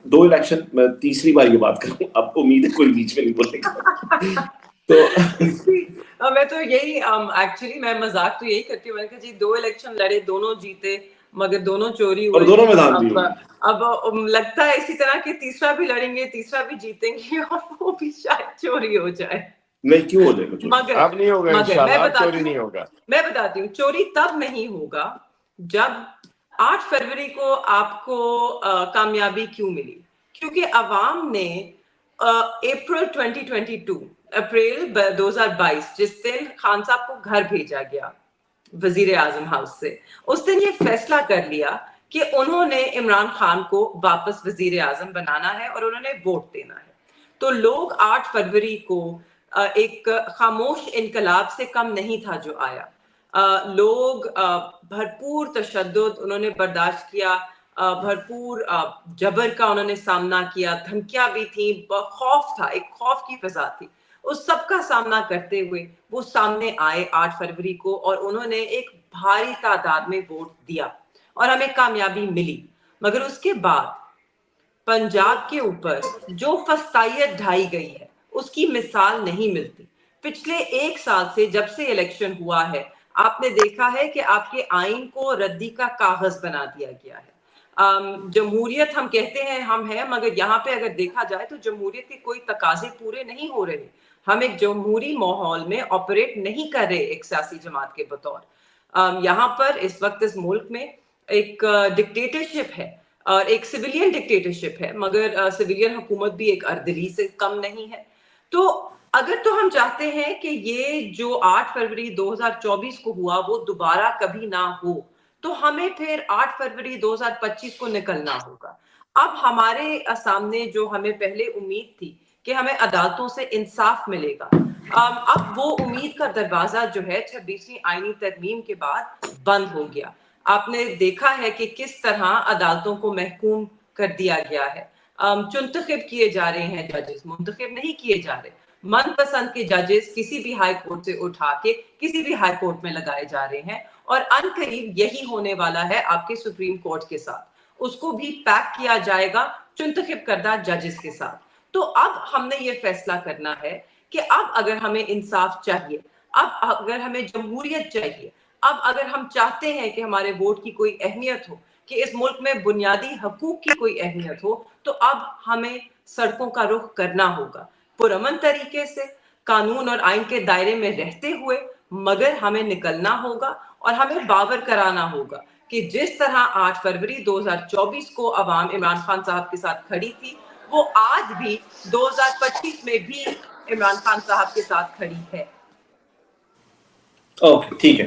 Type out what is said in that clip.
2 election, मैं तीसरी बार ये बात करूं, अब उम्मीद है कोई बीच में नहीं बोलेगा। तो मैं तो यही एक्चुअली मैं मजाक तो यही करती हूँ, मैंने कहा जी 2 इलेक्शन लड़े, दोनों जीते, मगर दोनों चोरी हुए, और दोनों में धांधली हुई। अब लगता है इसी तरह कि तीसरा भी लड़ेंगे, तीसरा भी जीतेंगे और वो भी शायद चोरी हो जाए। नहीं, क्यों हो जाएगा चोरी? मगर अब नहीं होगा इंशाल्लाह, अब चोरी नहीं होगा। मैं बताती हूँ चोरी तब नहीं होगा जब 8 फरवरी को आपको कामयाबी क्यों मिली, क्योंकि अवाम ने अप्रैल 2022 जिस दिन खान साहब को घर भेजा गया वजीर आजम हाउस से, उस दिन ये फैसला कर लिया कि उन्होंने इमरान खान को वापस वजीर आजम बनाना है और उन्होंने वोट देना है। तो लोग 8 फरवरी को एक खामोश इनकलाब से कम नहीं था जो आया। लोग भरपूर तशद्दुद उन्होंने बर्दाश्त किया, भरपूर जबर का उन्होंने सामना किया, धमकियां भी थी, खौफ था, एक खौफ की फिजा थी। उस सब का सामना करते हुए वो सामने आए 8 फरवरी को और उन्होंने एक भारी तादाद में वोट दिया और हमें कामयाबी मिली। मगर उसके बाद पंजाब के ऊपर जो फस्तायत ढाई गई है उसकी मिसाल नहीं मिलती। पिछले 1 साल से जब से इलेक्शन हुआ है आपने देखा है कि आपके आइन को रद्दी का कागज बना दिया गया है। जमहूरियत हम कहते हैं हम हैं, मगर यहाँ पे अगर देखा जाए तो जमहूरियत के कोई तकाजे पूरे नहीं हो रहे। हम एक जमहूरी माहौल में ऑपरेट नहीं कर रहे एक सियासी जमात के बतौर। यहाँ पर इस वक्त इस मुल्क में एक डिक्टेटरशिप है और एक सिविलियन डिक्टेटरशिप है, मगर सिविलियन हुकूमत भी एक अर्दली से कम नहीं है। तो अगर तो हम चाहते हैं कि ये जो 8 फरवरी 2024 को हुआ वो दोबारा कभी ना हो, तो हमें फिर 8 फरवरी 2025 को निकलना होगा। अब हमारे सामने जो हमें पहले उम्मीद थी कि हमें अदालतों से इंसाफ मिलेगा, अब वो उम्मीद का दरवाजा जो है 26वीं आईनी तरमीम के बाद बंद हो गया। आपने देखा है कि किस तरह अदालतों को महकूम कर दिया गया है। चुनतखब किए जा रहे हैं जजेस, मुंतखब नहीं किए जा रहे। मनपसंद के जजेस किसी भी हाई कोर्ट से उठा के किसी भी हाई कोर्ट में लगाए जा रहे हैं और अनकरीब यही होने वाला है आपके सुप्रीम कोर्ट के साथ। उसको भी पैक किया जाएगा चुनतखब करदा जजेस के साथ। तो अब हमने ये फैसला करना है कि अब अगर हमें इंसाफ चाहिए, अब अगर हमें जमहूरियत चाहिए, अब अगर हम चाहते हैं कि हमारे वोट की कोई अहमियत हो, कि इस मुल्क में बुनियादी हकूक की कोई अहमियत हो, तो अब हमें सड़कों का रुख करना होगा पुरअमन तरीके से, कानून और आइन के दायरे में रहते हुए, मगर हमें निकलना होगा और हमें बावर कराना होगा कि जिस तरह 8 फरवरी 2024 को अवाम इमरान खान साहब के साथ खड़ी थी, वो आज भी 2025 में भी इमरान खान साहब के साथ खड़ी है। ओके, ठीक है।